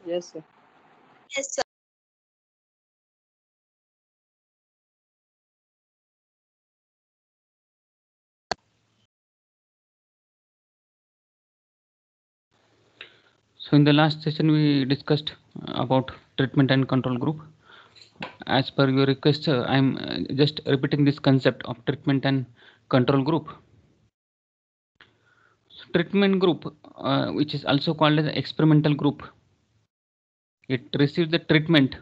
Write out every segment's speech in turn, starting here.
Yes, sir. Yes, sir. So in the last session we discussed about treatment and control group. As per your request, I'm just repeating this concept of treatment and control group. So treatment group, which is also called as experimental group, it receives the treatment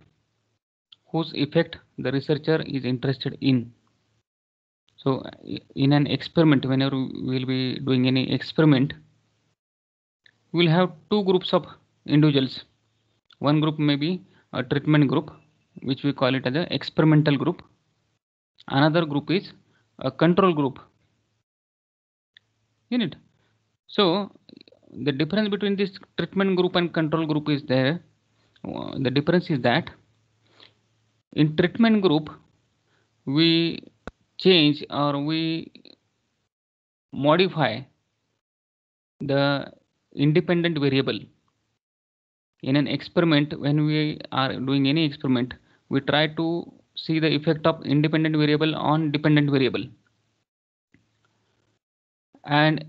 whose effect the researcher is interested in. So in an experiment, whenever we will be doing any experiment, we will have two groups of individuals. One group may be a treatment group, which we call it as an experimental group. Another group is a control group. Unit. So the difference between this treatment group and control group is there. The difference is that in treatment group we change or we modify the independent variable. In an experiment, when we are doing any experiment, we try to see the effect of independent variable on dependent variable. And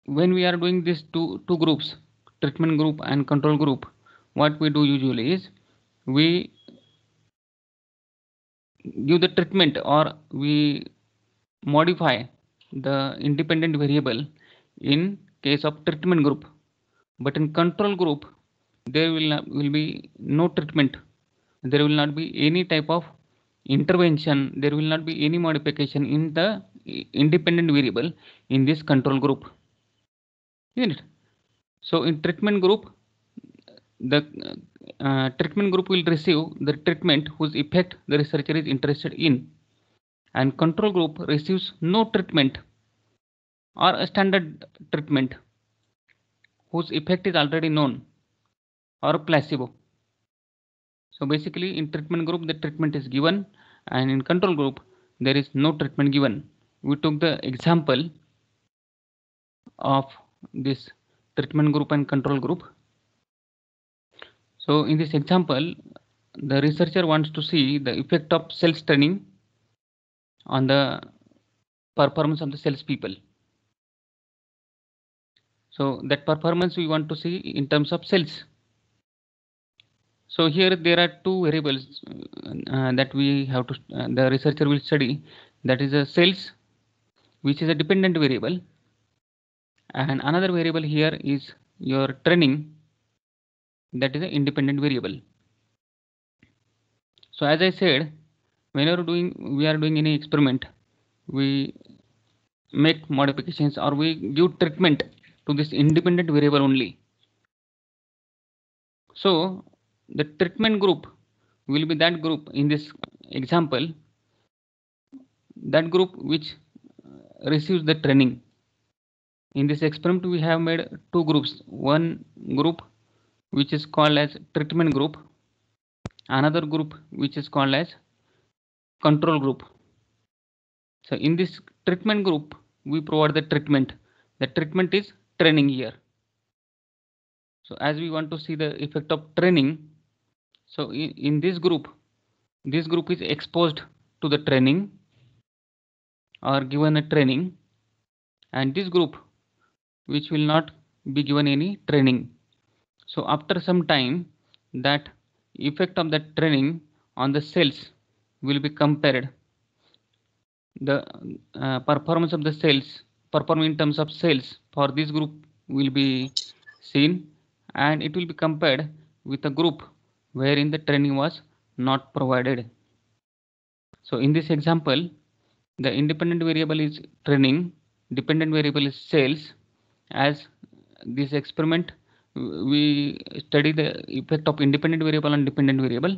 when we are doing these two groups, treatment group and control group, what we do usually is we give the treatment or we modify the independent variable in case of treatment group. But in control group, there will be no treatment. There will not be any type of intervention. There will not be any modification in the independent variable in this control group. Isn't it? So in treatment group, the treatment group will receive the treatment whose effect the researcher is interested in, and control group receives no treatment or a standard treatment whose effect is already known or placebo. So basically in treatment group the treatment is given, and in control group there is no treatment given. We took the example of this treatment group and control group. So in this example, the researcher wants to see the effect of sales training on the performance of the salespeople. So that performance we want to see in terms of sales. So here there are two variables that we have to the researcher will study. That is a sales, which is a dependent variable, and another variable here is your training, that is an independent variable. So as I said, whenever we are doing any experiment, we make modifications or we give treatment to this independent variable only. So the treatment group will be that group in this example, that group which receives the training. In this experiment we have made two groups. One group which is called as treatment group, another group which is called as control group. So in this treatment group we provide the treatment. The treatment is training here. So as we want to see the effect of training, so in this group is exposed to the training or given a training, and this group which will not be given any training. So after some time, that effect of that training on the cells will be compared. The performance of the cells, perform in terms of cells for this group will be seen, and it will be compared with a group wherein the training was not provided. So in this example, the independent variable is training, dependent variable is sales. As this experiment, we study the effect of independent variable on dependent variable,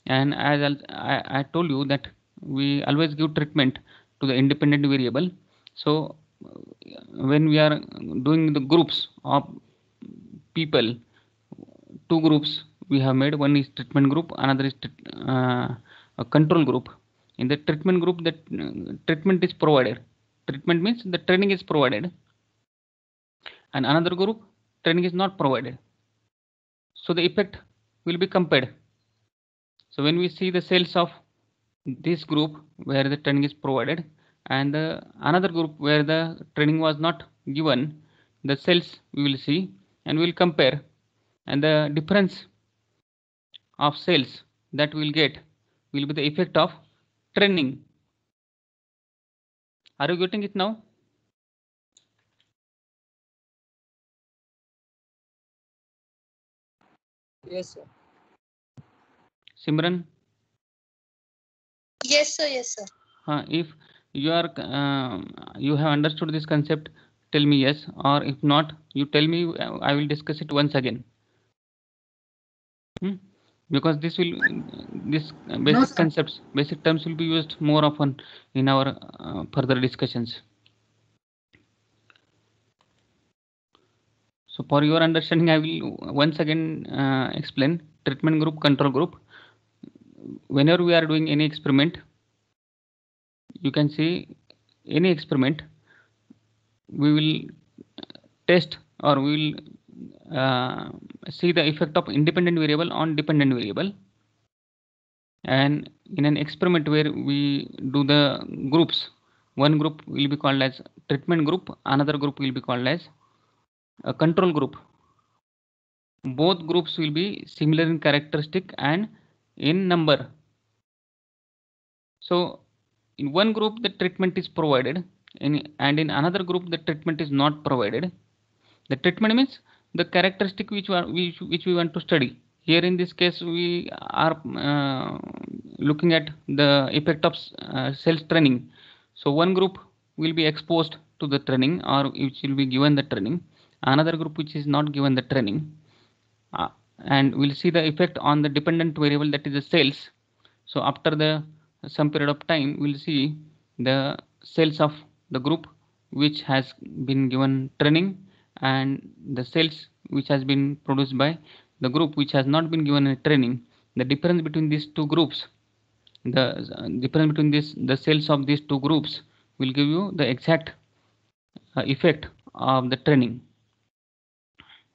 and as I told you that we always give treatment to the independent variable. So when we are doing the groups of people, two groups we have made. One is treatment group, another is a control group. In the treatment group, that treatment is provided. Treatment means the training is provided, and another group training is not provided. So the effect will be compared. So when we see the cells of this group where the training is provided and another group where the training was not given, the cells we will see and we will compare, and the difference of cells that we will get will be the effect of training. Are you getting it now? Yes, sir. Simran? Yes, sir. Yes, sir. If you are you have understood this concept, tell me yes, or if not, you tell me. I will discuss it once again. Because this basic concepts, basic terms will be used more often in our further discussions. So for your understanding, I will once again explain treatment group, control group. Whenever we are doing any experiment, you can see any experiment, we will test or we will see the effect of independent variable on dependent variable. And in an experiment where we do the groups, one group will be called as treatment group, another group will be called as a control group. Both groups will be similar in characteristic and in number. So in one group the treatment is provided, and in another group the treatment is not provided. The treatment means the characteristic which we want to study. Here in this case we are looking at the effect of cells training. So one group will be exposed to the training or which will be given the training, another group which is not given the training, and we'll see the effect on the dependent variable, that is the cells. So after the some period of time we'll see the cells of the group which has been given training and the cells which has been produced by the group which has not been given a training. The difference between these two groups, the difference between the cells of these two groups will give you the exact effect of the training.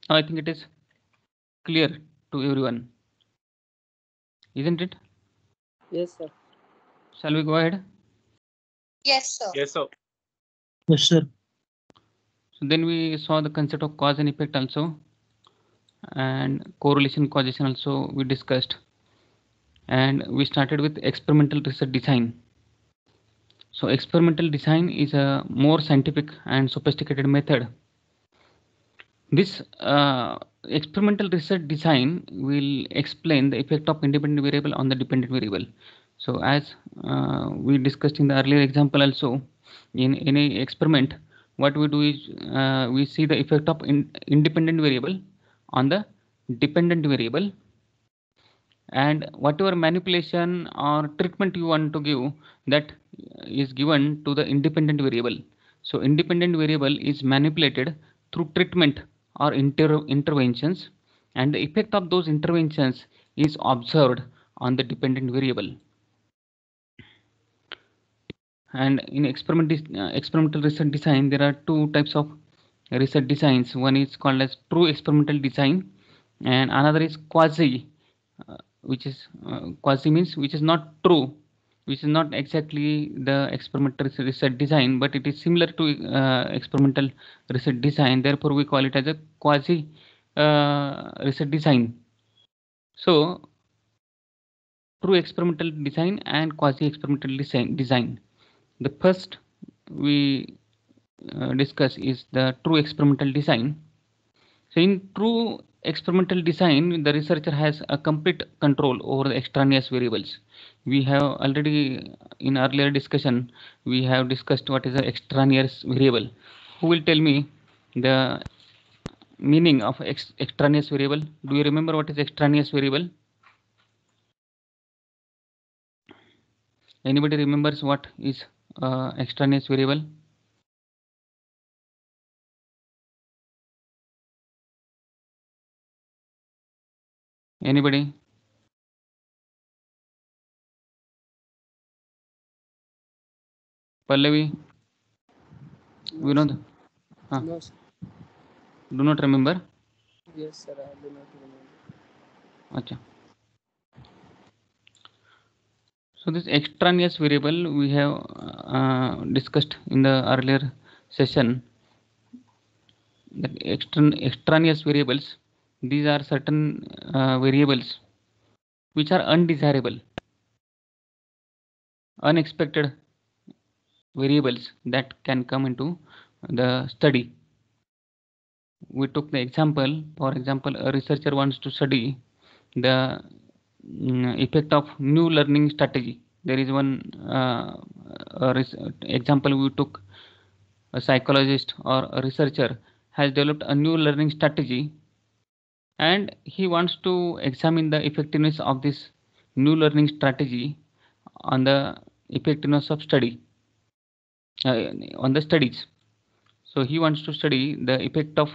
Now I think it is clear to everyone, isn't it? Yes, sir. Shall we go ahead? Yes, sir. Yes, sir. Yes, sir. So then we saw the concept of cause and effect also, and correlation causation also we discussed, and we started with experimental research design. So experimental design is a more scientific and sophisticated method. This experimental research design will explain the effect of independent variable on the dependent variable. So as we discussed in the earlier example also, in any experiment what we do is we see the effect of independent variable on the dependent variable, and whatever manipulation or treatment you want to give, that is given to the independent variable. So independent variable is manipulated through treatment or interventions, and the effect of those interventions is observed on the dependent variable. And in experimental research design, there are two types of research designs. One is called as true experimental design, and another is quasi, which is quasi means which is not true, which is not exactly the experimental research design, but it is similar to experimental research design. Therefore, we call it as a quasi research design. So, true experimental design and quasi experimental design. The first we discuss is the true experimental design. So in true experimental design, the researcher has a complete control over the extraneous variables. We have already in earlier discussion, we have discussed what is the extraneous variable. Who will tell me the meaning of extraneous variable? Do you remember what is extraneous variable? Anybody remembers what is extraneous variable? Anybody? Pallavi? Vinod? No, sir. Do not remember? Yes, sir. I do not remember. Acha. So this extraneous variable we have discussed in the earlier session. That extraneous variables, these are certain variables which are undesirable, unexpected variables that can come into the study. We took the example, for example, a researcher wants to study the effect of new learning strategy. There is one example we took. A psychologist or a researcher has developed a new learning strategy, and he wants to examine the effectiveness of this new learning strategy on the effectiveness of study, on the studies. So he wants to study the effect of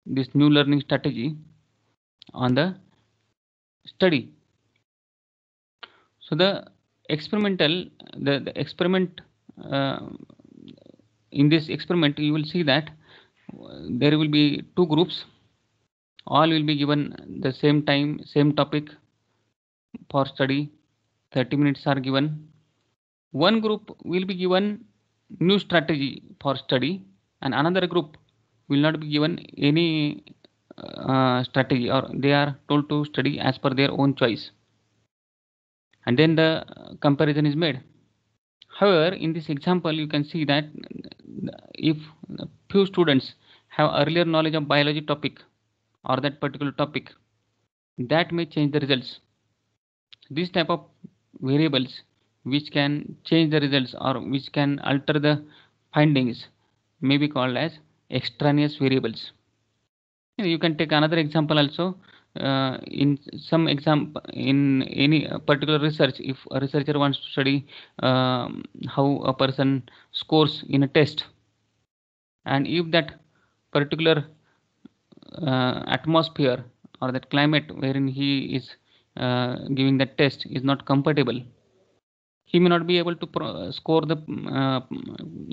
this new learning strategy on the study. So the experiment, in this experiment you will see that there will be two groups. All will be given the same time, same topic for study. 30 minutes are given. One group will be given new strategy for study, and another group will not be given any strategy, or they are told to study as per their own choice. And then the comparison is made. However, in this example, you can see that if few students have earlier knowledge of biology topic or that particular topic, that may change the results. These type of variables which can change the results or which can alter the findings may be called as extraneous variables. You can take another example also. In some example, in any particular research, if a researcher wants to study how a person scores in a test, and if that particular atmosphere or that climate wherein he is giving that test is not compatible, he may not be able to score the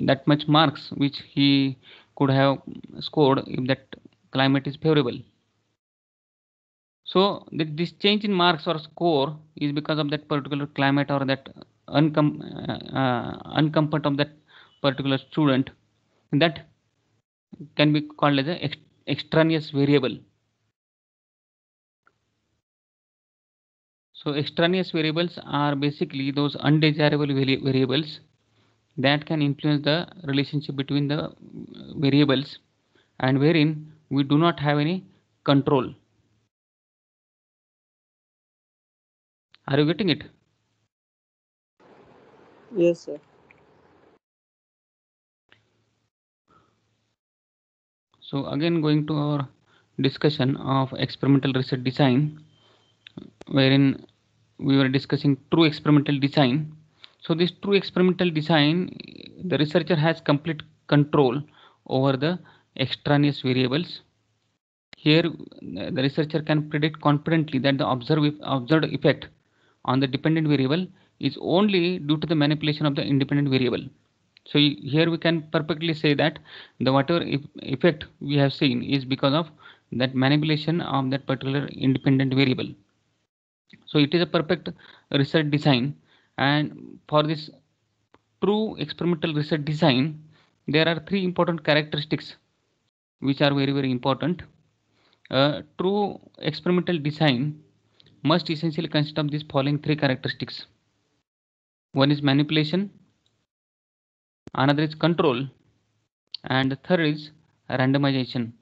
that much marks which he could have scored if that climate is favorable. So this change in marks or score is because of that particular climate or that uncomfort of that particular student. That can be called as an extraneous variable. So extraneous variables are basically those undesirable variables that can influence the relationship between the variables, and wherein we do not have any control. Are you getting it? Yes, sir. So again, going to our discussion of experimental research design, wherein we were discussing true experimental design. So this true experimental design, the researcher has complete control over the extraneous variables. Here, the researcher can predict confidently that the observed effect on the dependent variable is only due to the manipulation of the independent variable. So here we can perfectly say that the whatever effect we have seen is because of that manipulation of that particular independent variable. So it is a perfect research design, and for this true experimental research design, there are three important characteristics which are very important. True experimental design must essentially consist of these following three characteristics. One is manipulation, another is control, and the third is randomization.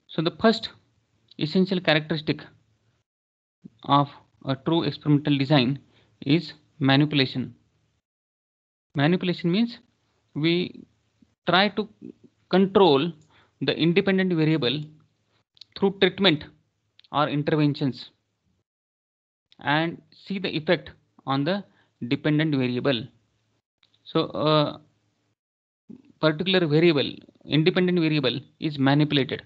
So the first essential characteristic of a true experimental design is manipulation. Manipulation means we try to control the independent variable through treatment or interventions and see the effect on the dependent variable. So a particular variable, independent variable, is manipulated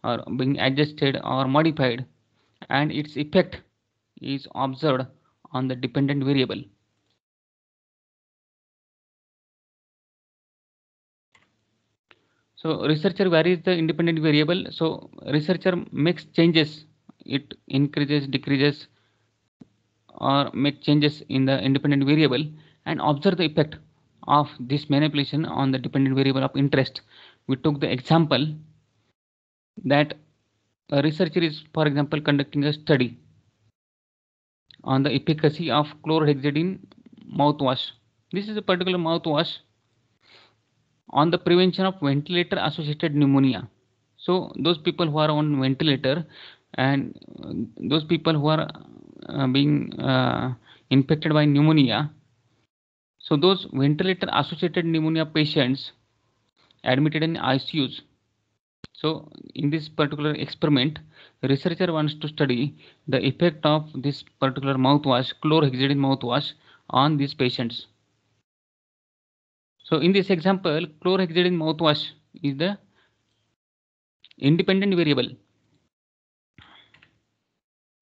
or being adjusted or modified, and its effect is observed on the dependent variable. So researcher varies the independent variable. So researcher makes changes. It increases, decreases, or make changes in the independent variable and observe the effect of this manipulation on the dependent variable of interest. We took the example that a researcher is, for example, conducting a study on the efficacy of chlorhexidine mouthwash. This is a particular mouthwash on the prevention of ventilator associated pneumonia. So those people who are on ventilator and those people who are being infected by pneumonia, so those ventilator associated pneumonia patients admitted in ICUs. So in this particular experiment, researcher wants to study the effect of this particular mouthwash, chlorhexidine mouthwash, on these patients. So in this example, chlorhexidine mouthwash is the independent variable.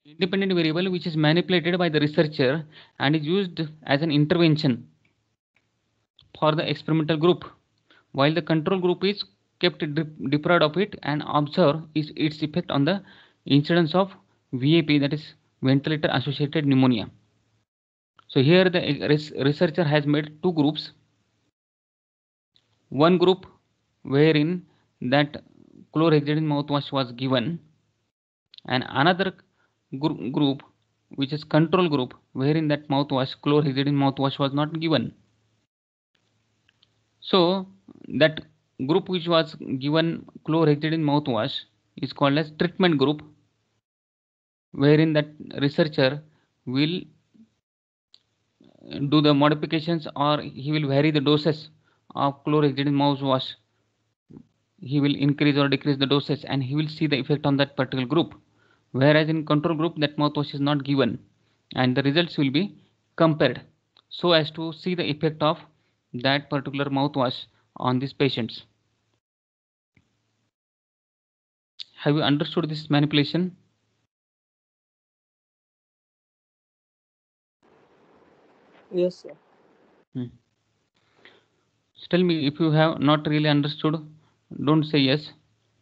Independent variable which is manipulated by the researcher and is used as an intervention for the experimental group, while the control group is kept deprived of it and observe its effect on the incidence of VAP, that is ventilator associated pneumonia. So here the researcher has made two groups. One group wherein that chlorhexidine mouthwash was given, and another group which is control group wherein that mouthwash, chlorhexidine mouthwash, was not given. So that group which was given chlorhexidine mouthwash is called as treatment group, wherein that researcher will do the modifications or he will vary the doses of chlorhexidine mouthwash. He will increase or decrease the doses and he will see the effect on that particular group. Whereas in control group, that mouthwash is not given and the results will be compared so as to see the effect of that particular mouthwash on these patients. Have you understood this manipulation? Yes, sir. So tell me, if you have not really understood, don't say yes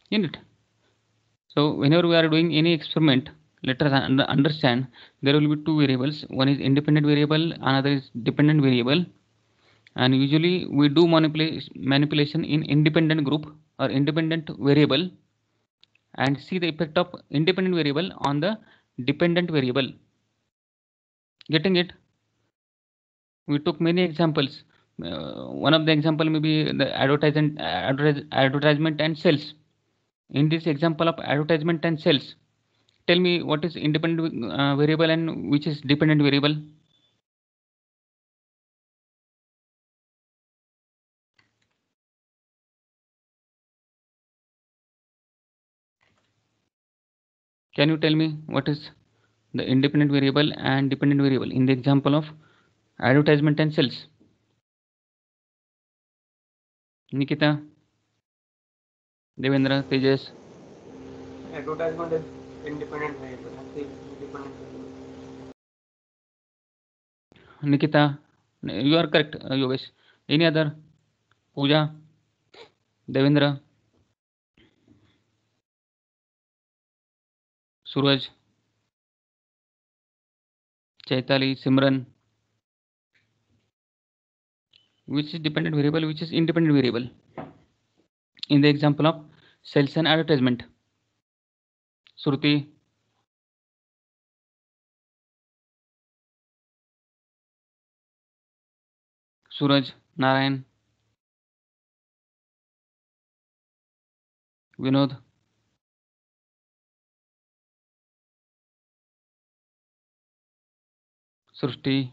in it. So whenever we are doing any experiment, let us understand there will be two variables. One is independent variable, another is dependent variable. And usually we do manipulation in independent group or independent variable and see the effect of independent variable on the dependent variable. Getting it? We took many examples. One of the example may be the advertisement and sales. In this example of advertisement and sales, tell me what is independent variable and which is dependent variable. Can you tell me what is the independent variable and dependent variable in the example of advertisement and sales? Nikita, Devendra, Tejas. Advertisement is independent variable. I think independent variable. Nikita, you are correct, Yogesh. Any other? Pooja, Devendra, Suraj, Chaitali, Simran. Which is dependent variable, which is independent variable? In the example of sales and advertisement. Shruti, Suraj, Narayan, Vinod. Srushti,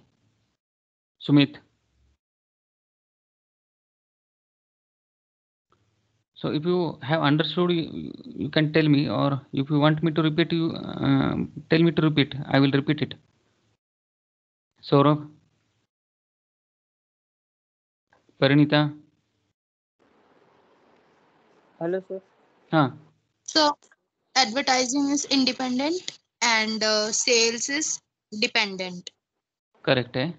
Sumit. So if you have understood, you can tell me, or if you want me to repeat, you tell me to repeat. I will repeat it. Saurabh, Parinita. Hello, sir. So advertising is independent and sales is dependent. Correct, eh?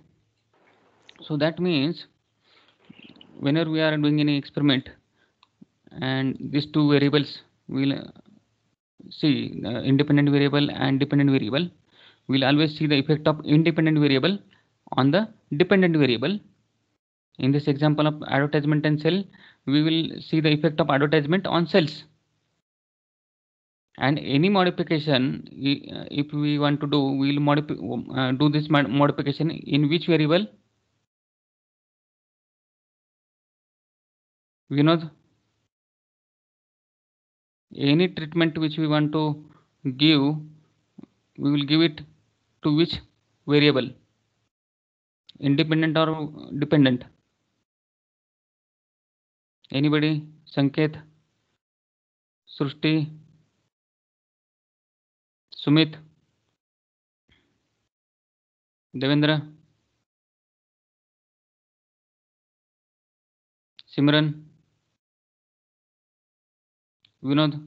So that means whenever we are doing any experiment and these two variables will see independent variable and dependent variable. We'll always see the effect of independent variable on the dependent variable. In this example of advertisement and sale, we will see the effect of advertisement on sales. And any modification, if we want to do, we will do this modification in which variable? Vinod, any treatment which we want to give, we will give it to which variable? Independent or dependent? Anybody? Sanket, Srushti, Sumit, Devendra, Simran, Vinod,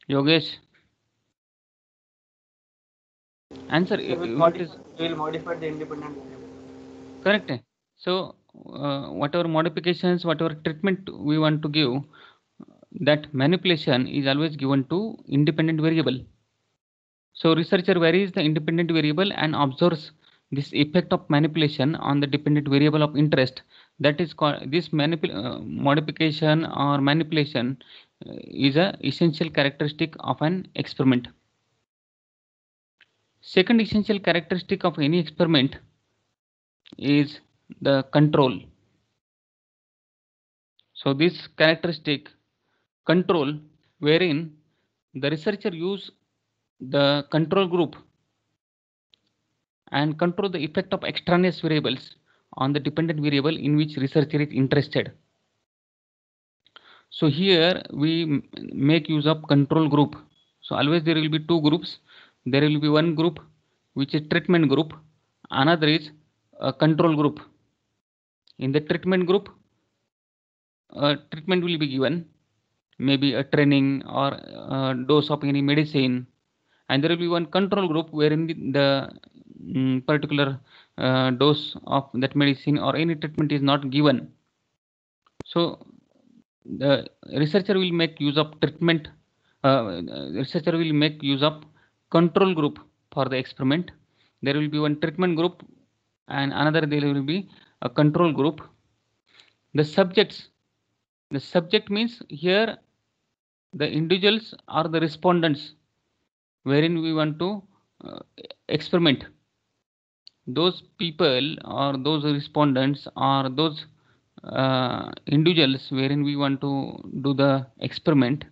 Yogesh. Answer. So we'll modify the independent variable. Correct. So whatever modifications, whatever treatment we want to give, that manipulation is always given to independent variable. So researcher varies the independent variable and observes this effect of manipulation on the dependent variable of interest. That is called this modification or manipulation is a essential characteristic of an experiment. Second essential characteristic of any experiment is the control. So this characteristic control, wherein the researcher use the control group and control the effect of extraneous variables on the dependent variable in which researcher is interested. So here we make use of control group. So always there will be two groups. There will be one group which is treatment group, another is a control group. In the treatment group, treatment will be given, maybe a training or a dose of any medicine, and there will be one control group wherein the particular dose of that medicine or any treatment is not given. So the researcher will make use of treatment, researcher will make use of control group for the experiment. There will be one treatment group and another there will be a control group. The subjects, the subject means here the individuals are the respondents wherein we want to experiment. Those people or those respondents or those individuals wherein we want to do the experiment,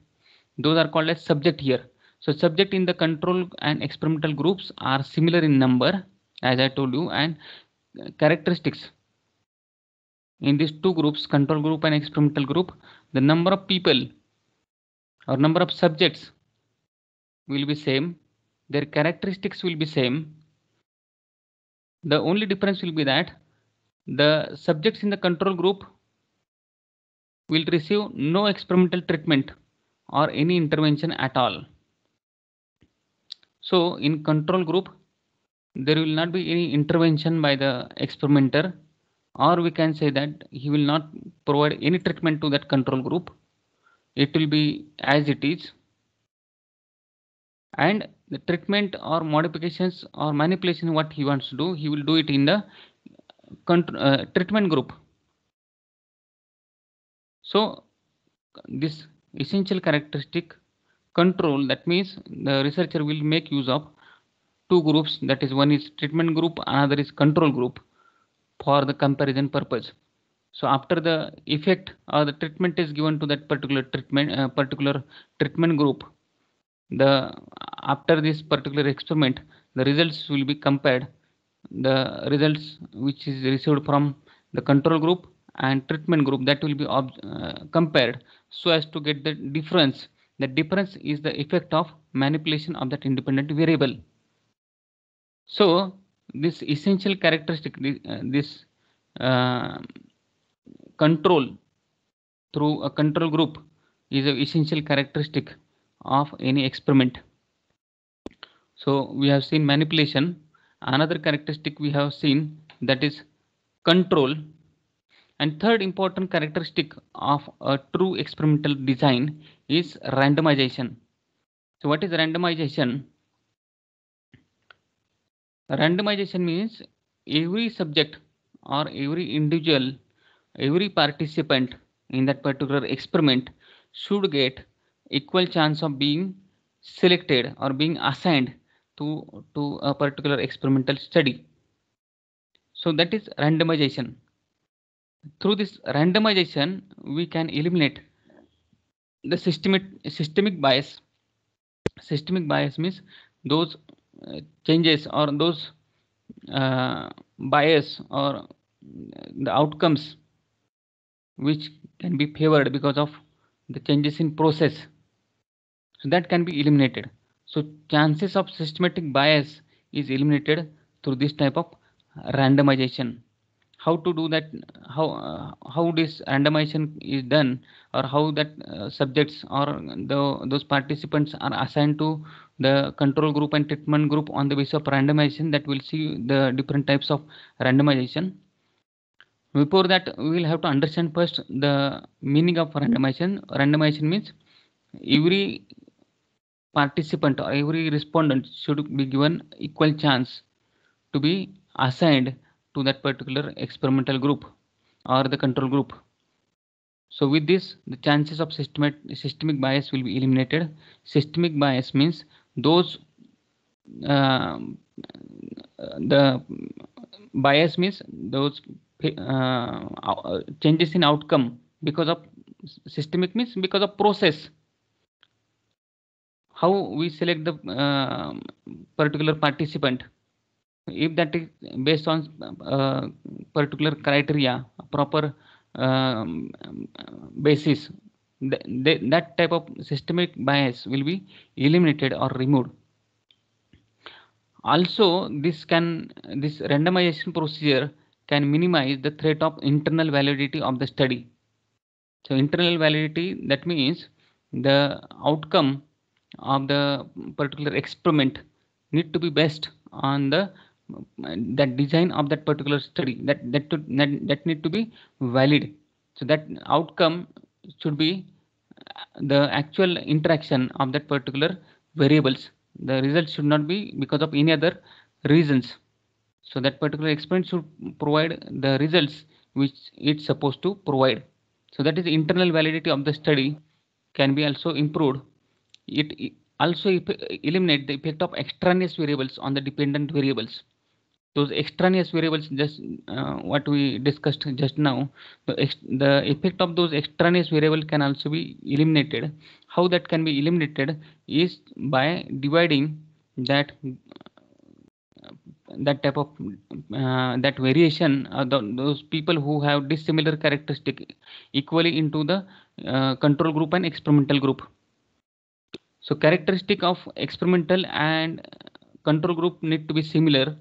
those are called as subject here. So subject in the control and experimental groups are similar in number, as I told you, and characteristics. In these two groups, control group and experimental group, the number of people or number of subjects will be same, their characteristics will be same. The only difference will be that the subjects in the control group will receive no experimental treatment or any intervention at all. So in control group, there will not be any intervention by the experimenter, or we can say that he will not provide any treatment to that control group. It will be as it is. And the treatment or modifications or manipulation what he wants to do, he will do it in the treatment group. So this essential characteristic control, that means the researcher will make use of two groups, that is one is treatment group, another is control group for the comparison purpose. So after the effect or the treatment is given to that particular treatment group, after this particular experiment, the results will be compared. The results which is received from the control group and treatment group, that will be compared so as to get the difference. The difference is the effect of manipulation of that independent variable. So this essential characteristic, this control through a control group is an essential characteristic of any experiment. So we have seen manipulation. Another characteristic we have seen, that is control. And third important characteristic of a true experimental design is randomization. So what is randomization? Randomization means every subject or every individual, every participant in that particular experiment should get equal chance of being selected or being assigned to a particular experimental study. So that is randomization. Through this randomization, we can eliminate the systemic bias. Systemic bias means those changes or those bias or the outcomes which can be favored because of the changes in process. So that can be eliminated. So chances of systematic bias is eliminated through this type of randomization. How to do that? How this randomization is done, or how that subjects or those participants are assigned to the control group and treatment group on the basis of randomization, that we'll see the different types of randomization. Before that, we will have to understand first the meaning of randomization. Randomization means every participant or every respondent should be given equal chance to be assigned to that particular experimental group or the control group. So with this, the chances of systemic bias will be eliminated. Systemic bias means those the bias means those changes in outcome because of systemic means because of process. How we select the particular participant, if that is based on particular criteria, proper basis, that type of systemic bias will be eliminated or removed. Also, this randomization procedure can minimize the threat of internal validity of the study. So internal validity, that means the outcome of the particular experiment need to be based on the that design of that particular study, that need to be valid. So that outcome should be the actual interaction of that particular variables. The result should not be because of any other reasons. So that particular experiment should provide the results which it's supposed to provide. So that is the internal validity of the study can be also improved. It also eliminate the effect of extraneous variables on the dependent variables. Those extraneous variables, just what we discussed just now, the effect of those extraneous variables can also be eliminated. How that can be eliminated is by dividing that type of that variation, those people who have dissimilar characteristic equally into the control group and experimental group. So characteristic of experimental and control group need to be similar.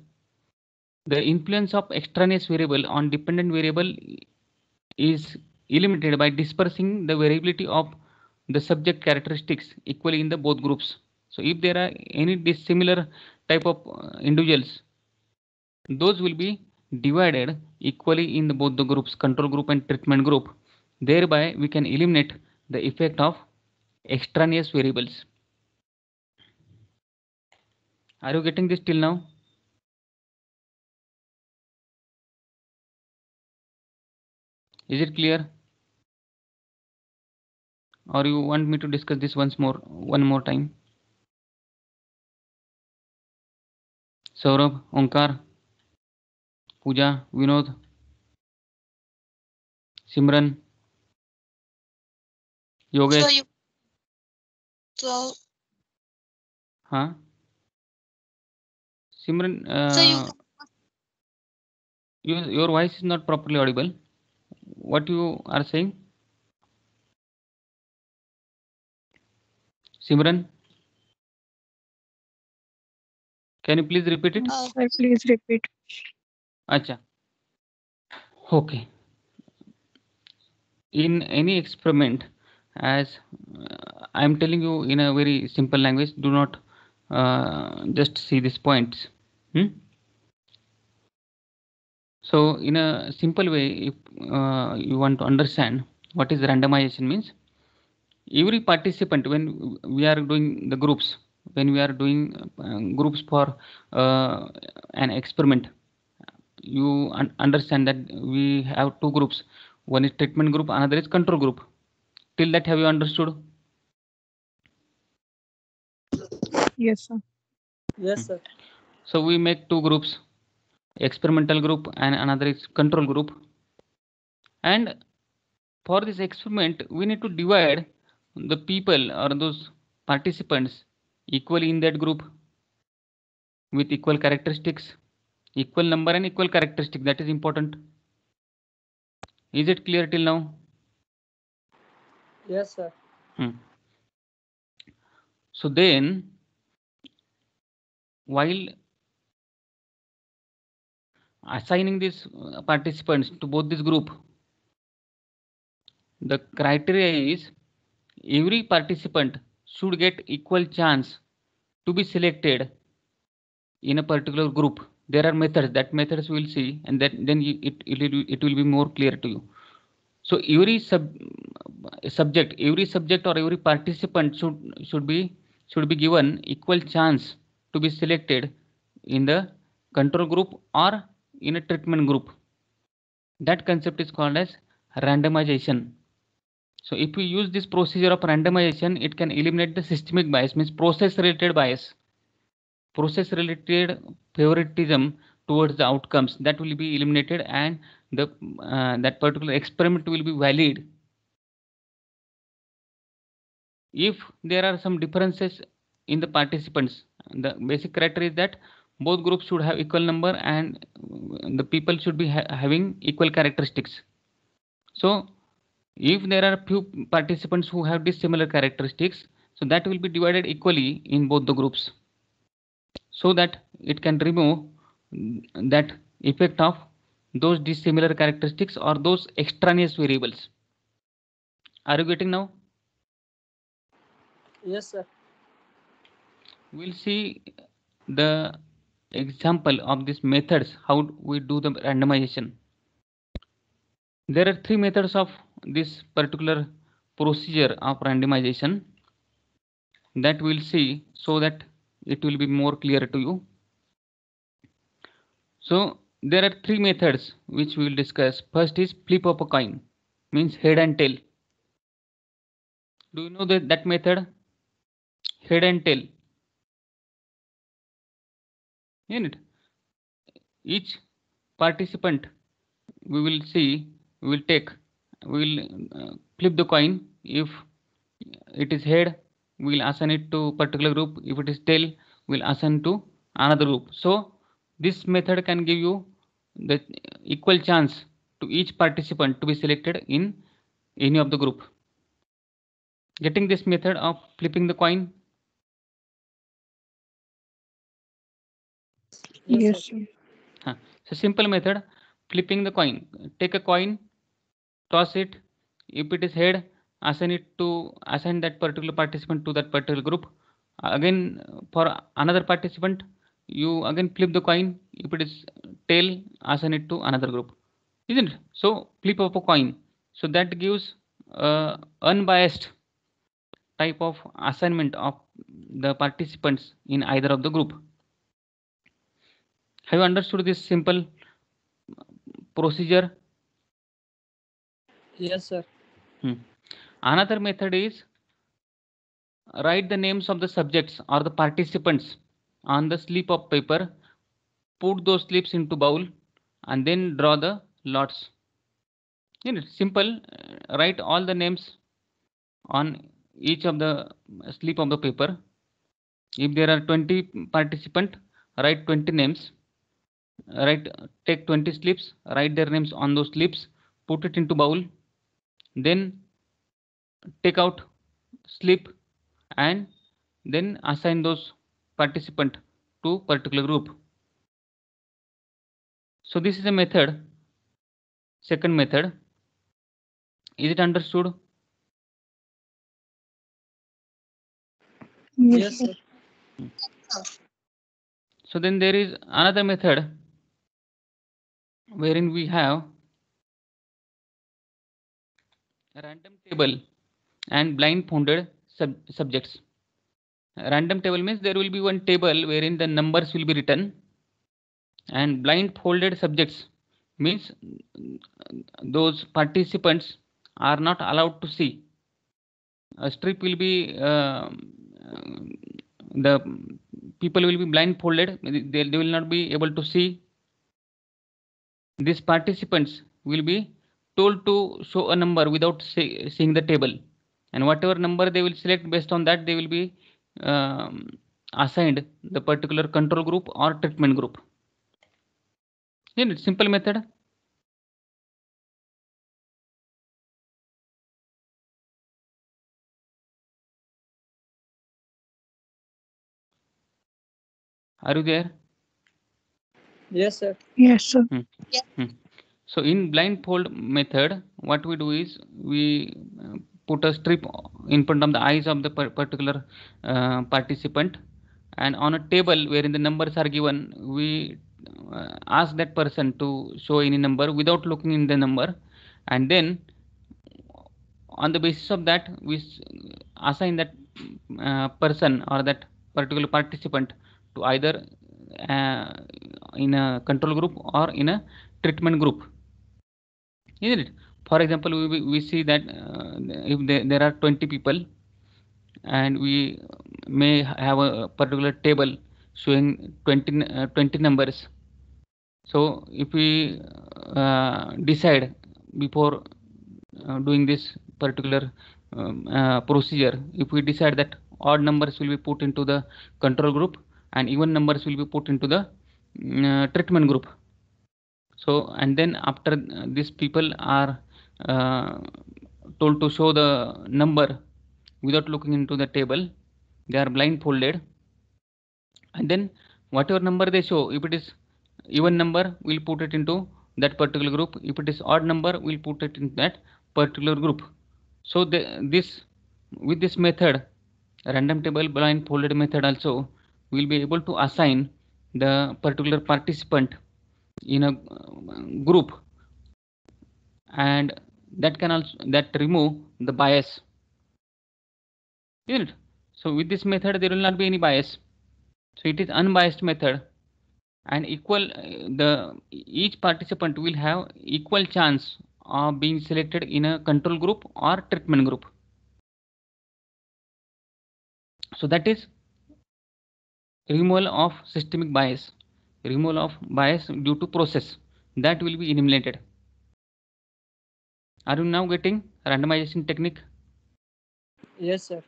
The influence of extraneous variable on dependent variable is eliminated by dispersing the variability of the subject characteristics equally in the both groups. So if there are any dissimilar type of individuals, those will be divided equally in both the groups, control group and treatment group. Thereby we can eliminate the effect of extraneous variables. Are you getting this till now? Is it clear? Or you want me to discuss this one more time? Saurabh, Onkar, Pooja, Vinod, Simran, Yogesh. Huh? Simran, your voice is not properly audible. What you are saying? Simran, can you please repeat it? Sir, please repeat. Acha. Okay. In any experiment, as I am telling you in a very simple language, do not just see these points. So in a simple way, if you want to understand what is randomization means, every participant, when we are doing the groups, when we are doing groups for an experiment, you understand that we have two groups. One is treatment group, another is control group. Till that, have you understood? Yes, sir. Yes, sir. So we make two groups, experimental group and another is control group. And for this experiment, we need to divide the people or those participants equally in that group with equal characteristics, equal number and equal characteristic. That is important. Is it clear till now? Yes, sir. So then, while assigning these participants to both this group, the criteria is every participant should get equal chance to be selected in a particular group. There are methods, that methods we will see, and then it will be more clear to you. So every subject or every participant should be given equal chance to be selected in the control group or in a treatment group. That concept is called as randomization. So if we use this procedure of randomization, it can eliminate the systemic bias, means process related bias, process related favoritism towards the outcomes. That will be eliminated, and the that particular experiment will be valid if there are some differences in the participants. The basic criteria is that both groups should have equal number and the people should be having equal characteristics. So if there are few participants who have dissimilar characteristics, so that will be divided equally in both the groups, so that it can remove that effect of those dissimilar characteristics or those extraneous variables. Are you getting now? Yes, sir. We'll see the example of these methods, how we do the randomization. There are three methods of this particular procedure of randomization that we'll see, so that it will be more clear to you. So there are three methods which we will discuss. First is flip of a coin, means head and tail. Do you know that method? Head and tail. In it, each participant we will see, we will flip the coin. If it is head, we will assign it to particular group. If it is tail, we will assign to another group. So this method can give you the equal chance to each participant to be selected in any of the group. Getting this method of flipping the coin? Yes, sir. So simple method, flipping the coin. Take a coin, toss it. If it is head, assign that particular participant to that particular group. Again, for another participant, you again flip the coin. If it is tail, assign it to another group, isn't it? So flip of a coin. So that gives unbiased type of assignment of the participants in either of the group. Have you understood this simple procedure? Yes, sir. Another method is write the names of the subjects or the participants on the slip of paper, put those slips into bowl, and then draw the lots. Simple. Write all the names on each of the slip of the paper. If there are 20 participants, write 20 names. Take 20 slips, write their names on those slips, put it into bowl, then take out slip and then assign those participant to particular group. So this is a method. Second method. Is it understood? Yes, Yes, sir. So then there is another method wherein we have a random table and blindfolded subjects. Random table means there will be one table wherein the numbers will be written, and blindfolded subjects means those participants are not allowed to see. A strip will be the people will be blindfolded. They will not be able to see. These participants will be told to show a number without seeing the table, and whatever number they will select, based on that they will be assigned the particular control group or treatment group. Simple method. Are you there? Yes, sir. Yes, sir. So in blindfold method, what we do is we put a strip in front of the eyes of the particular participant, and on a table wherein the numbers are given, we ask that person to show any number without looking in the number, and then on the basis of that we assign that person or that particular participant to either in a control group or in a treatment group, isn't it? For example, we see that if there are 20 people and we may have a particular table showing 20 numbers. So if we decide before doing this particular procedure, if we decide that odd numbers will be put into the control group and even numbers will be put into the treatment group. So, and then after these people are told to show the number without looking into the table, they are blindfolded, and then whatever number they show, if it is even number, we'll put it into that particular group. If it is odd number, we'll put it in that particular group. So with this method, random table blindfolded method also, we'll be able to assign the particular participant in a group, and that can also remove the bias, isn't it? So with this method there will not be any bias, so it is unbiased method, and each participant will have equal chance of being selected in a control group or treatment group. So that is removal of systemic bias, removal of bias due to process, that will be eliminated. Are you now getting randomization technique? Yes, sir.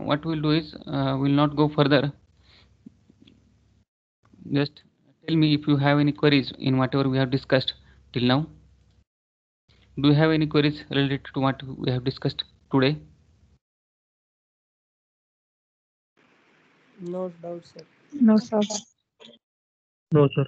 What we'll do is we'll not go further. Just tell me if you have any queries in whatever we have discussed till now. Do you have any queries related to what we have discussed today? No doubt, sir. No, sir. No, sir.